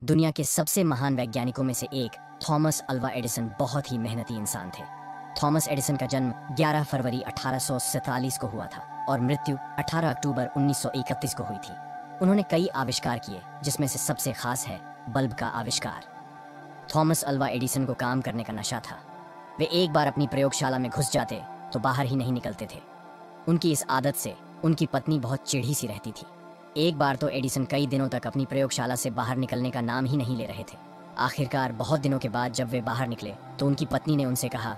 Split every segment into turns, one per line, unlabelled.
दुनिया के सबसे महान वैज्ञानिकों में से एक थॉमस अल्वा एडिसन बहुत ही मेहनती इंसान थे। थॉमस एडिसन का जन्म 11 फरवरी 1847 को हुआ था और मृत्यु 18 अक्टूबर 1931 को हुई थी। उन्होंने कई आविष्कार किए, जिसमें से सबसे खास है बल्ब का आविष्कार। थॉमस अल्वा एडिसन को काम करने का नशा था। वे एक बार अपनी प्रयोगशाला में घुस जाते तो बाहर ही नहीं निकलते थे। उनकी इस आदत से उनकी पत्नी बहुत चिढ़ी सी रहती थी। एक बार तो एडिसन कई दिनों तक अपनी प्रयोगशाला से बाहर निकलने का नाम ही नहीं ले रहे थे। आखिरकार बहुत दिनों के बाद जब वे बाहर निकले तो उनकी पत्नी ने उनसे कहा,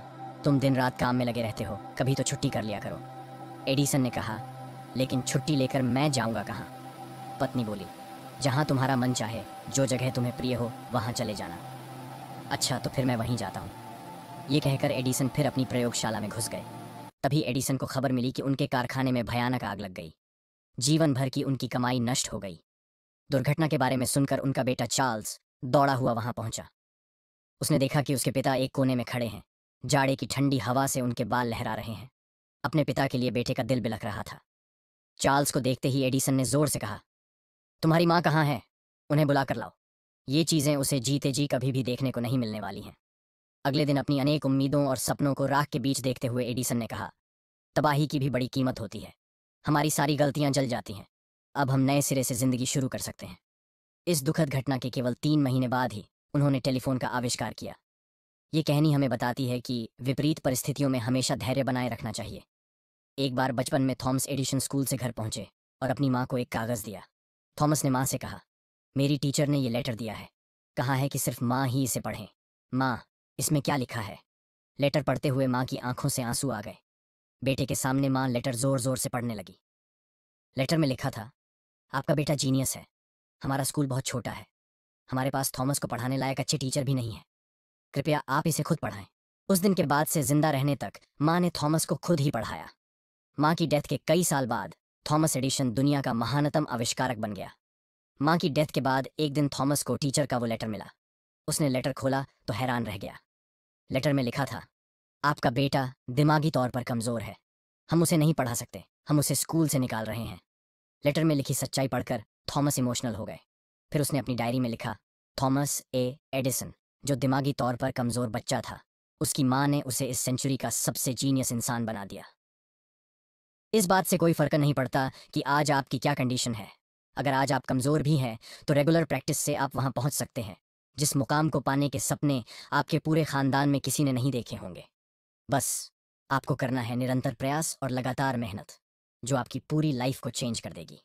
तुम दिन रात काम में लगे रहते हो, कभी तो छुट्टी कर लिया करो। एडिसन ने कहा, लेकिन छुट्टी लेकर मैं जाऊंगा कहाँ? पत्नी बोली, जहाँ तुम्हारा मन चाहे, जो जगह तुम्हें प्रिय हो वहाँ चले जाना। अच्छा, तो फिर मैं वहीं जाता हूँ। ये कहकर एडिसन फिर अपनी प्रयोगशाला में घुस गए। तभी एडिसन को खबर मिली कि उनके कारखाने में भयानक आग लग गई। जीवन भर की उनकी कमाई नष्ट हो गई। दुर्घटना के बारे में सुनकर उनका बेटा चार्ल्स दौड़ा हुआ वहां पहुंचा। उसने देखा कि उसके पिता एक कोने में खड़े हैं। जाड़े की ठंडी हवा से उनके बाल लहरा रहे हैं। अपने पिता के लिए बेटे का दिल बिलख रहा था। चार्ल्स को देखते ही एडिसन ने जोर से कहा, तुम्हारी माँ कहाँ है? उन्हें बुला कर लाओ। ये चीजें उसे जीते जी कभी भी देखने को नहीं मिलने वाली हैं। अगले दिन अपनी अनेक उम्मीदों और सपनों को राख के बीच देखते हुए एडिसन ने कहा, तबाही की भी बड़ी कीमत होती है। हमारी सारी गलतियां जल जाती हैं। अब हम नए सिरे से जिंदगी शुरू कर सकते हैं। इस दुखद घटना के केवल 3 महीने बाद ही उन्होंने टेलीफोन का आविष्कार किया। ये कहानी हमें बताती है कि विपरीत परिस्थितियों में हमेशा धैर्य बनाए रखना चाहिए। एक बार बचपन में थॉमस एडिसन स्कूल से घर पहुंचे और अपनी माँ को एक कागज दिया। थॉमस ने माँ से कहा, मेरी टीचर ने ये लेटर दिया है, कहा है कि सिर्फ माँ ही इसे पढ़े। माँ, इसमें क्या लिखा है? लेटर पढ़ते हुए माँ की आंखों से आंसू आ गए। बेटे के सामने माँ लेटर जोर जोर से पढ़ने लगी। लेटर में लिखा था, आपका बेटा जीनियस है। हमारा स्कूल बहुत छोटा है। हमारे पास थॉमस को पढ़ाने लायक अच्छे टीचर भी नहीं है। कृपया आप इसे खुद पढ़ाएं। उस दिन के बाद से जिंदा रहने तक माँ ने थॉमस को खुद ही पढ़ाया। माँ की डेथ के कई साल बाद थॉमस एडिसन दुनिया का महानतम आविष्कारक बन गया। माँ की डेथ के बाद एक दिन थॉमस को टीचर का वो लेटर मिला। उसने लेटर खोला तो हैरान रह गया। लेटर में लिखा था, आपका बेटा दिमागी तौर पर कमजोर है। हम उसे नहीं पढ़ा सकते। हम उसे स्कूल से निकाल रहे हैं। लेटर में लिखी सच्चाई पढ़कर थॉमस इमोशनल हो गए। फिर उसने अपनी डायरी में लिखा, थॉमस ए एडिसन, जो दिमागी तौर पर कमजोर बच्चा था, उसकी माँ ने उसे इस सेंचुरी का सबसे जीनियस इंसान बना दिया। इस बात से कोई फर्क नहीं पड़ता कि आज आपकी क्या कंडीशन है। अगर आज आप कमजोर भी हैं तो रेगुलर प्रैक्टिस से आप वहां पहुंच सकते हैं जिस मुकाम को पाने के सपने आपके पूरे खानदान में किसी ने नहीं देखे होंगे। बस आपको करना है निरंतर प्रयास और लगातार मेहनत, जो आपकी पूरी लाइफ को चेंज कर देगी।